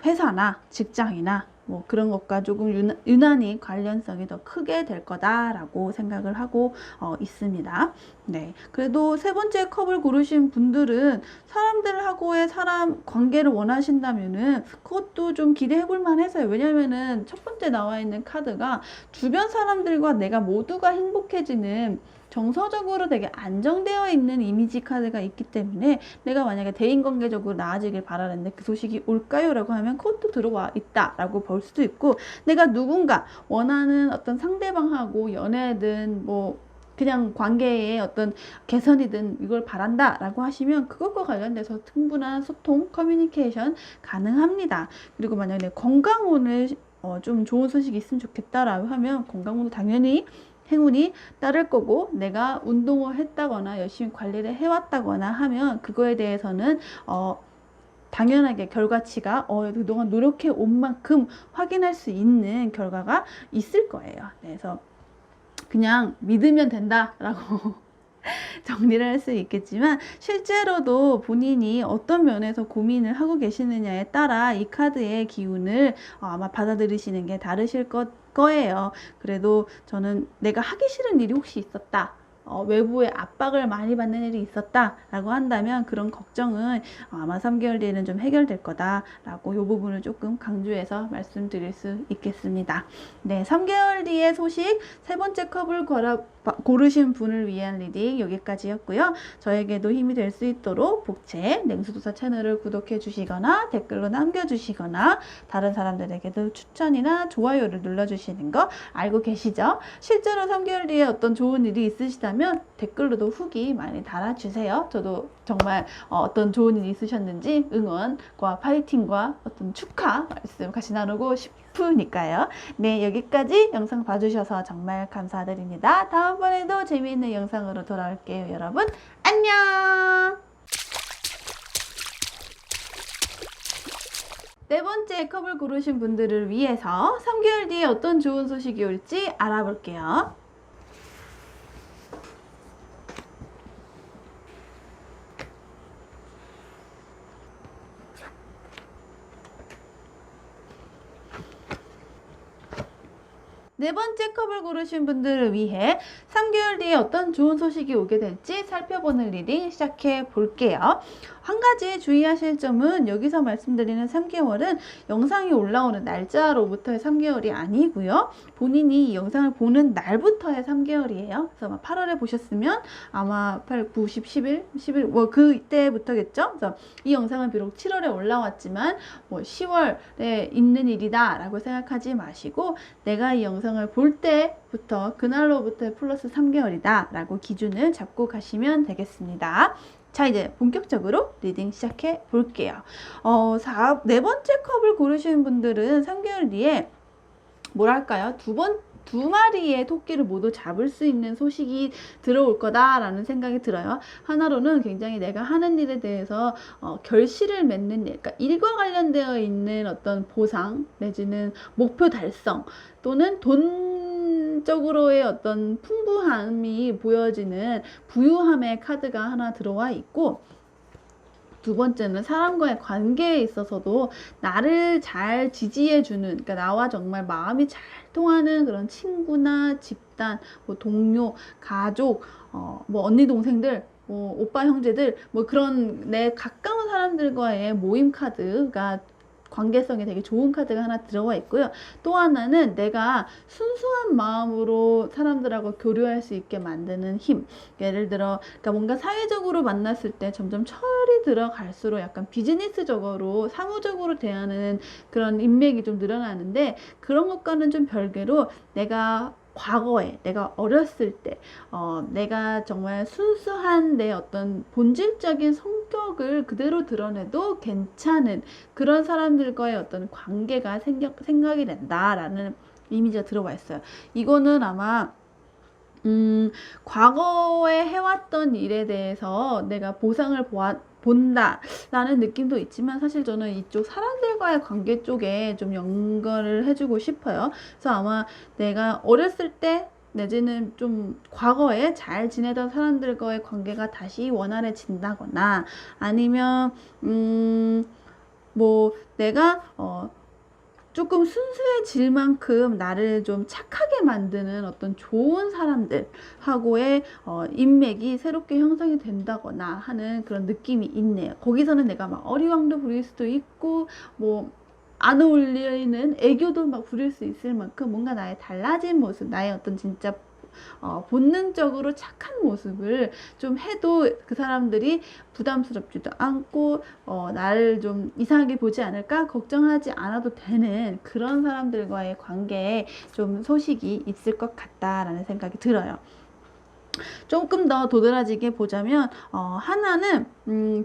회사나 직장이나 뭐 그런 것과 조금 유난히 관련성이 더 크게 될 거다라고 생각을 하고 있습니다. 네, 그래도 세 번째 컵을 고르신 분들은 사람들하고의 사람 관계를 원하신다면은 그것도 좀 기대해 볼 만해서요. 왜냐면은 첫 번째 나와 있는 카드가 주변 사람들과 내가 모두가 행복해지는 정서적으로 되게 안정되어 있는 이미지 카드가 있기 때문에 내가 만약에 대인관계적으로 나아지길 바라는데 그 소식이 올까요? 라고 하면 그것도 들어와 있다 라고 볼 수도 있고 내가 누군가 원하는 어떤 상대방하고 연애든 뭐 그냥 관계의 어떤 개선이든 이걸 바란다 라고 하시면 그것과 관련돼서 충분한 소통, 커뮤니케이션 가능합니다. 그리고 만약에 내 건강운을 좀 좋은 소식이 있으면 좋겠다라고 하면 건강운도 당연히 행운이 따를 거고 내가 운동을 했다거나 열심히 관리를 해왔다거나 하면 그거에 대해서는 당연하게 결과치가 그동안 노력해 온 만큼 확인할 수 있는 결과가 있을 거예요. 그래서 그냥 믿으면 된다라고 정리를 할 수 있겠지만 실제로도 본인이 어떤 면에서 고민을 하고 계시느냐에 따라 이 카드의 기운을 아마 받아들이시는 게 다르실 거예요. 그래도 저는 내가 하기 싫은 일이 혹시 있었다. 외부의 압박을 많이 받는 일이 있었다라고 한다면 그런 걱정은 아마 3개월 뒤에는 좀 해결될 거다라고 이 부분을 조금 강조해서 말씀드릴 수 있겠습니다. 네, 3개월 뒤의 소식 세 번째 컵을 고르신 분을 위한 리딩 여기까지였고요. 저에게도 힘이 될 수 있도록 복채 냉수도사 채널을 구독해 주시거나 댓글로 남겨주시거나 다른 사람들에게도 추천이나 좋아요를 눌러주시는 거 알고 계시죠? 실제로 3개월 뒤에 어떤 좋은 일이 있으시다면 댓글로도 후기 많이 달아주세요. 저도 정말 어떤 좋은 일이 있으셨는지 응원과 파이팅과 어떤 축하 말씀 같이 나누고 싶으니까요. 네, 여기까지 영상 봐주셔서 정말 감사드립니다. 다음번에도 재미있는 영상으로 돌아올게요. 여러분 안녕. 네 번째 컵을 고르신 분들을 위해서 3개월 뒤에 어떤 좋은 소식이 올지 알아볼게요. 네 번째 컵을 고르신 분들을 위해 3개월 뒤에 어떤 좋은 소식이 오게 될지 살펴보는 리딩 시작해 볼게요. 한 가지 주의하실 점은 여기서 말씀드리는 3개월은 영상이 올라오는 날짜로부터의 3개월이 아니고요. 본인이 이 영상을 보는 날부터의 3개월이에요. 그래서 8월에 보셨으면 아마 8, 9, 10, 11 뭐 그때부터겠죠. 그래서 이 영상은 비록 7월에 올라왔지만 뭐 10월에 있는 일이다 라고 생각하지 마시고 내가 이 영상을 볼 때부터 그날로부터 플러스 3개월이다 라고 기준을 잡고 가시면 되겠습니다. 자, 이제 본격적으로 리딩 시작해 볼게요. 네 번째 컵을 고르시는 분들은 3개월 뒤에 뭐랄까요? 두 마리의 토끼를 모두 잡을 수 있는 소식이 들어올 거다라는 생각이 들어요. 하나로는 굉장히 내가 하는 일에 대해서 결실을 맺는 일, 그러니까 일과 관련되어 있는 어떤 보상 내지는 목표 달성 또는 돈적으로의 어떤 풍부함이 보여지는 부유함의 카드가 하나 들어와 있고, 두 번째는 사람과의 관계에 있어서도 나를 잘 지지해주는, 그러니까 나와 정말 마음이 잘 통하는 그런 친구나 집단, 뭐 동료, 가족, 뭐 언니 동생들, 뭐 오빠 형제들, 뭐 그런 내 가까운 사람들과의 모임 카드가 관계성이 되게 좋은 카드가 하나 들어와 있고요. 또 하나는 내가 순수한 마음으로 사람들하고 교류할 수 있게 만드는 힘. 예를 들어 그러니까 뭔가 사회적으로 만났을 때 점점 철이 들어갈수록 약간 비즈니스적으로 사무적으로 대하는 그런 인맥이 좀 늘어나는데, 그런 것과는 좀 별개로 내가 과거에 내가 어렸을 때 내가 정말 순수한 내 어떤 본질적인 성격을 그대로 드러내도 괜찮은 그런 사람들과의 어떤 관계가 생각이 된다라는 이미지가 들어와 있어요. 이거는 아마 과거에 해왔던 일에 대해서 내가 보상을 본다라는 느낌도 있지만, 사실 저는 이쪽 사람들과의 관계 쪽에 좀 연결을 해주고 싶어요. 그래서 아마 내가 어렸을 때 내지는 좀 과거에 잘 지내던 사람들과의 관계가 다시 원활해진다거나, 아니면 뭐 내가 조금 순수해질 만큼 나를 좀 착하게 만드는 어떤 좋은 사람들하고의 인맥이 새롭게 형성이 된다거나 하는 그런 느낌이 있네요. 거기서는 내가 막 어리광도 부릴 수도 있고, 뭐 안 어울리는 애교도 막 부릴 수 있을 만큼 뭔가 나의 달라진 모습, 나의 어떤 진짜 본능적으로 착한 모습을 좀 해도 그 사람들이 부담스럽지도 않고 나를 좀 이상하게 보지 않을까 걱정하지 않아도 되는 그런 사람들과의 관계에 좀 소식이 있을 것 같다라는 생각이 들어요. 조금 더 도드라지게 보자면 하나는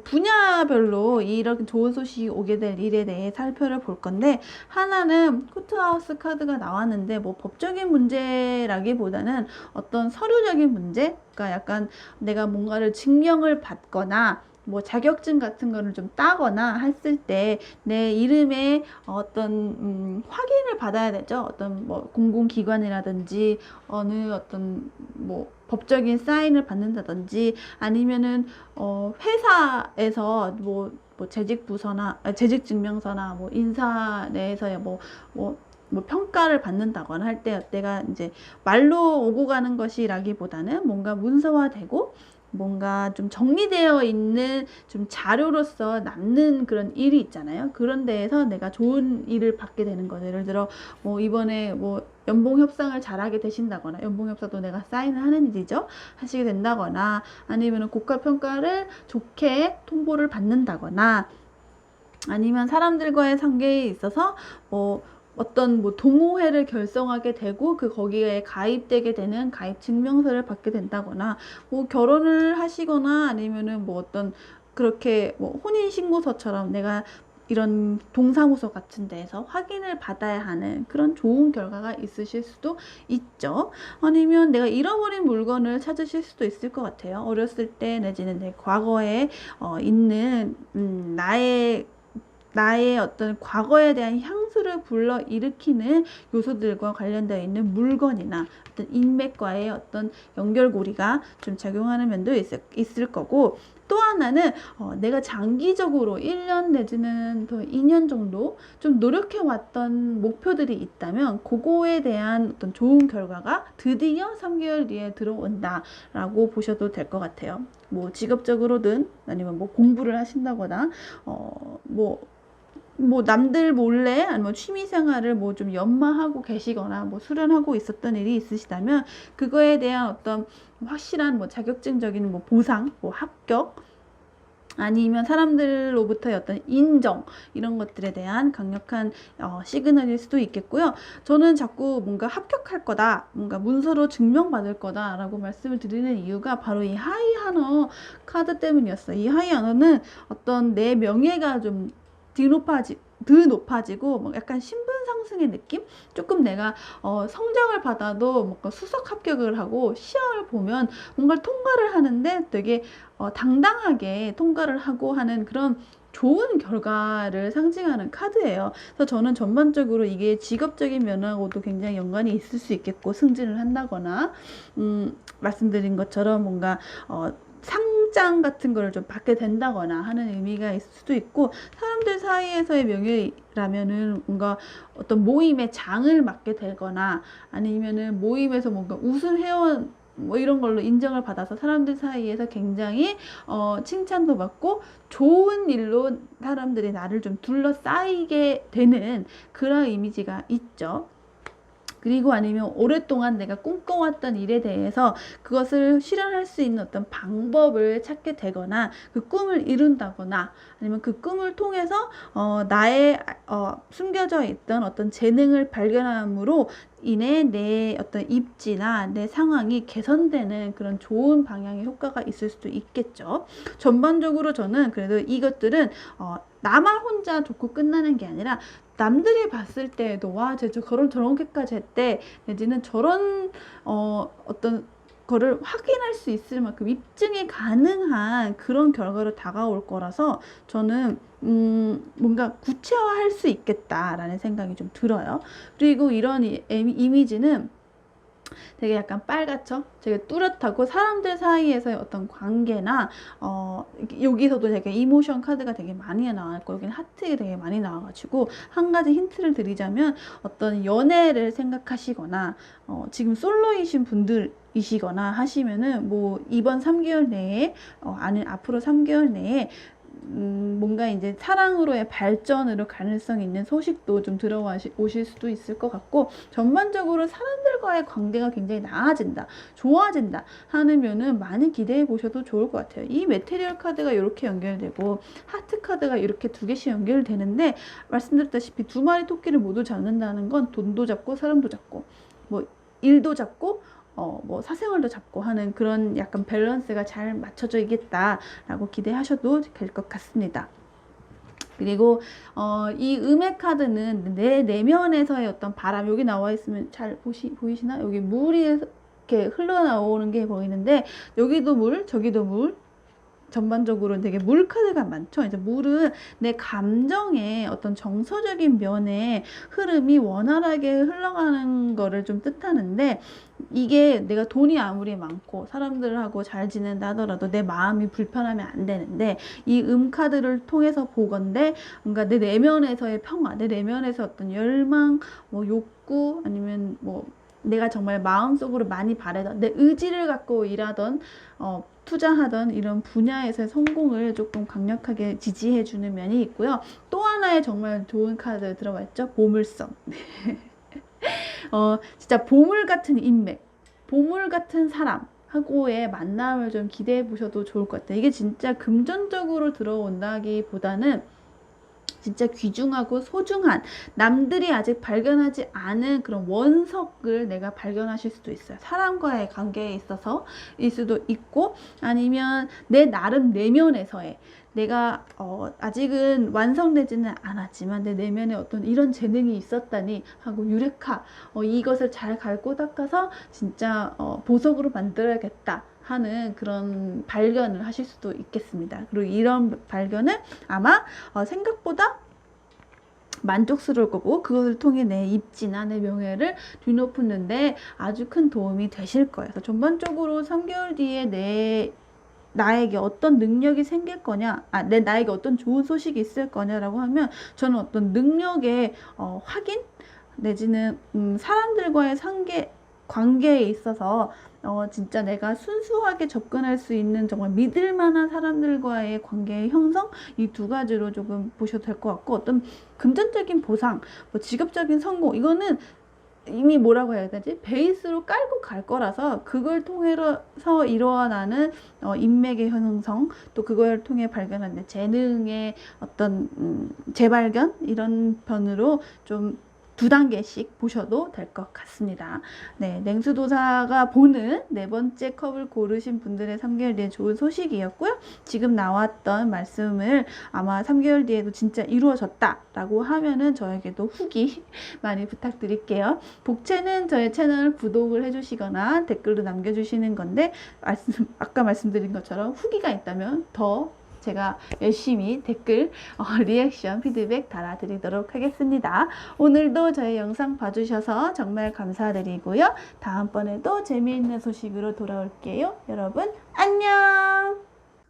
분야별로 이렇게 좋은 소식이 오게 될 일에 대해 살펴볼 건데, 하나는 코트하우스 카드가 나왔는데 뭐 법적인 문제라기보다는 어떤 서류적인 문제, 그러니까 약간 내가 뭔가를 증명을 받거나 뭐 자격증 같은 거를 좀 따거나 했을 때 내 이름에 어떤 확인을 받아야 되죠. 어떤 뭐 공공기관이라든지 어느 어떤 뭐 법적인 사인을 받는다든지, 아니면은 회사에서 뭐 재직 부서나 재직 증명서나 뭐 인사 내에서의 뭐 뭐 평가를 받는다거나 할 때 내가 이제 말로 오고 가는 것이라기보다는 뭔가 문서화되고 뭔가 좀 정리되어 있는 좀 자료로서 남는 그런 일이 있잖아요. 그런 데에서 내가 좋은 일을 받게 되는 거죠. 예를 들어 뭐 이번에 뭐 연봉 협상을 잘하게 되신다거나, 연봉 협상도 내가 사인을 하는 일이죠. 하시게 된다거나, 아니면 국가 평가를 좋게 통보를 받는다거나, 아니면 사람들과의 관계에 있어서 뭐 어떤 뭐 동호회를 결성하게 되고 그 거기에 가입되게 되는 가입 증명서를 받게 된다거나, 뭐 결혼을 하시거나, 아니면은 뭐 어떤 그렇게 뭐 혼인신고서처럼 내가 이런 동사무소 같은 데에서 확인을 받아야 하는 그런 좋은 결과가 있으실 수도 있죠. 아니면 내가 잃어버린 물건을 찾으실 수도 있을 것 같아요. 어렸을 때 내지는 내 과거에 있는 나의 어떤 과거에 대한 향수를 불러 일으키는 요소들과 관련되어 있는 물건이나 어떤 인맥과의 어떤 연결고리가 좀 작용하는 면도 있을 거고, 또 하나는 내가 장기적으로 1년 내지는 더 2년 정도 좀 노력해 왔던 목표들이 있다면 그거에 대한 어떤 좋은 결과가 드디어 3개월 뒤에 들어온다 라고 보셔도 될 것 같아요. 뭐 직업적으로든 아니면 뭐 공부를 하신다거나 뭐 남들 몰래 아니면 취미 생활을 뭐 좀 연마하고 계시거나 뭐 수련하고 있었던 일이 있으시다면 그거에 대한 어떤 확실한 뭐 자격증적인 뭐 보상, 뭐 합격, 아니면 사람들로부터의 어떤 인정, 이런 것들에 대한 강력한 시그널일 수도 있겠고요. 저는 자꾸 뭔가 합격할 거다, 뭔가 문서로 증명받을 거다 라고 말씀을 드리는 이유가 바로 이 하이하너 카드 때문이었어요. 이 하이하너는 어떤 내 명예가 좀 드 높아지고 뭐 약간 신분 상승의 느낌? 조금 내가 성적을 받아도 뭔가 수석 합격을 하고 시험을 보면 뭔가 통과를 하는데 되게 당당하게 통과를 하고 하는 그런 좋은 결과를 상징하는 카드예요. 그래서 저는 전반적으로 이게 직업적인 면하고도 굉장히 연관이 있을 수 있겠고, 승진을 한다거나 말씀드린 것처럼 뭔가 상장 같은 거를 좀 받게 된다거나 하는 의미가 있을 수도 있고, 사람들 사이에서의 명예라면은 뭔가 어떤 모임의 장을 맡게 되거나, 아니면은 모임에서 뭔가 우승 회원 뭐 이런 걸로 인정을 받아서 사람들 사이에서 굉장히 칭찬도 받고 좋은 일로 사람들이 나를 좀 둘러싸이게 되는 그런 이미지가 있죠. 그리고 아니면 오랫동안 내가 꿈꿔왔던 일에 대해서 그것을 실현할 수 있는 어떤 방법을 찾게 되거나 그 꿈을 이룬다거나, 아니면 그 꿈을 통해서 나의 숨겨져 있던 어떤 재능을 발견함으로 인해 내 어떤 입지나 내 상황이 개선되는 그런 좋은 방향의 효과가 있을 수도 있겠죠. 전반적으로 저는 그래도 이것들은 나만 혼자 좋고 끝나는 게 아니라 남들이 봤을 때에도 와, 쟤 저렇게까지 했대, 내지는 저런 어떤 거를 확인할 수 있을 만큼 입증이 가능한 그런 결과로 다가올 거라서 저는 뭔가 구체화할 수 있겠다라는 생각이 좀 들어요. 그리고 이런 이미지는 되게 약간 빨갛죠? 되게 뚜렷하고 사람들 사이에서의 어떤 관계나 여기서도 되게 이모션 카드가 되게 많이 나왔고, 여기는 하트가 되게 많이 나와가지고 한 가지 힌트를 드리자면, 어떤 연애를 생각하시거나 지금 솔로이신 분들이시거나 하시면은 뭐 이번 3개월 내에 아니 앞으로 3개월 내에 뭔가 이제 사랑으로의 발전으로 가능성 있는 소식도 좀 들어오실 수도 있을 것 같고, 전반적으로 사람들과의 관계가 굉장히 나아진다, 좋아진다 하면은 많이 기대해 보셔도 좋을 것 같아요. 이 메테리얼 카드가 이렇게 연결되고 하트 카드가 이렇게 두 개씩 연결되는데, 말씀드렸다시피 두 마리 토끼를 모두 잡는다는 건 돈도 잡고 사람도 잡고 뭐 일도 잡고 뭐 사생활도 잡고 하는 그런 약간 밸런스가 잘 맞춰져 있겠다라고 기대하셔도 될 것 같습니다. 그리고 이 음의 카드는 내 내면에서의 어떤 바람, 여기 나와 있으면 잘 보이시나? 여기 물이 이렇게 흘러나오는 게 보이는데, 여기도 물, 저기도 물, 전반적으로 되게 물 카드가 많죠. 이제 물은 내 감정의 어떤 정서적인 면에 흐름이 원활하게 흘러가는 거를 좀 뜻하는데, 이게 내가 돈이 아무리 많고 사람들하고 잘 지낸다 하더라도 내 마음이 불편하면 안 되는데, 이 카드를 통해서 보건대 뭔가 내 내면에서의 평화, 내 내면에서 어떤 열망, 뭐 욕구, 아니면 뭐 내가 정말 마음속으로 많이 바라던 내 의지를 갖고 일하던 투자하던 이런 분야에서의 성공을 조금 강력하게 지지해 주는 면이 있고요. 또 하나의 정말 좋은 카드 들어가 있죠. 보물섬. 진짜 보물 같은 인맥, 보물 같은 사람 하고의 만남을 좀 기대해 보셔도 좋을 것 같아요. 이게 진짜 금전적으로 들어온다기보다는 진짜 귀중하고 소중한, 남들이 아직 발견하지 않은 그런 원석을 내가 발견하실 수도 있어요. 사람과의 관계에 있어서 일 수도 있고, 아니면 내 나름 내면에서의, 내가 아직은 완성되지는 않았지만 내 내면에 어떤 이런 재능이 있었다니 하고 유레카, 이것을 잘 갈고 닦아서 진짜 보석으로 만들어야겠다 하는 그런 발견을 하실 수도 있겠습니다. 그리고 이런 발견은 아마 생각보다 만족스러울 거고, 그것을 통해 내 입지나 내 명예를 뒤높이는데 아주 큰 도움이 되실 거예요. 그래서 전반적으로 3개월 뒤에 나에게 어떤 능력이 생길 거냐, 나에게 어떤 좋은 소식이 있을 거냐라고 하면, 저는 어떤 능력의 확인 내지는 사람들과의 관계에 있어서 진짜 내가 순수하게 접근할 수 있는 정말 믿을 만한 사람들과의 관계의 형성, 이 두 가지로 조금 보셔도 될 것 같고, 어떤 금전적인 보상, 뭐 직업적인 성공, 이거는 이미 뭐라고 해야 되지? 베이스로 깔고 갈 거라서, 그걸 통해서 일어나는 인맥의 형성, 또 그걸 통해 발견하는 재능의 어떤 재발견, 이런 편으로 좀 2단계씩 보셔도 될 것 같습니다. 네, 냉수도사가 보는 4번째 컵을 고르신 분들의 3개월 뒤에 좋은 소식이었고요. 지금 나왔던 말씀을 아마 3개월 뒤에도 진짜 이루어졌다라고 하면은 저에게도 후기 많이 부탁드릴게요. 복채는 저의 채널 구독을 해주시거나 댓글로 남겨주시는 건데, 아까 말씀드린 것처럼 후기가 있다면 더 제가 열심히 댓글, 리액션, 피드백 달아드리도록 하겠습니다. 오늘도 저의 영상 봐주셔서 정말 감사드리고요. 다음번에도 재미있는 소식으로 돌아올게요. 여러분 안녕!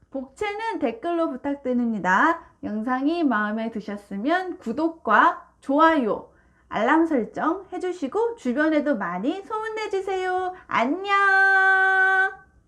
복채는 댓글로 부탁드립니다. 영상이 마음에 드셨으면 구독과 좋아요, 알람 설정 해주시고 주변에도 많이 소문내주세요. 안녕!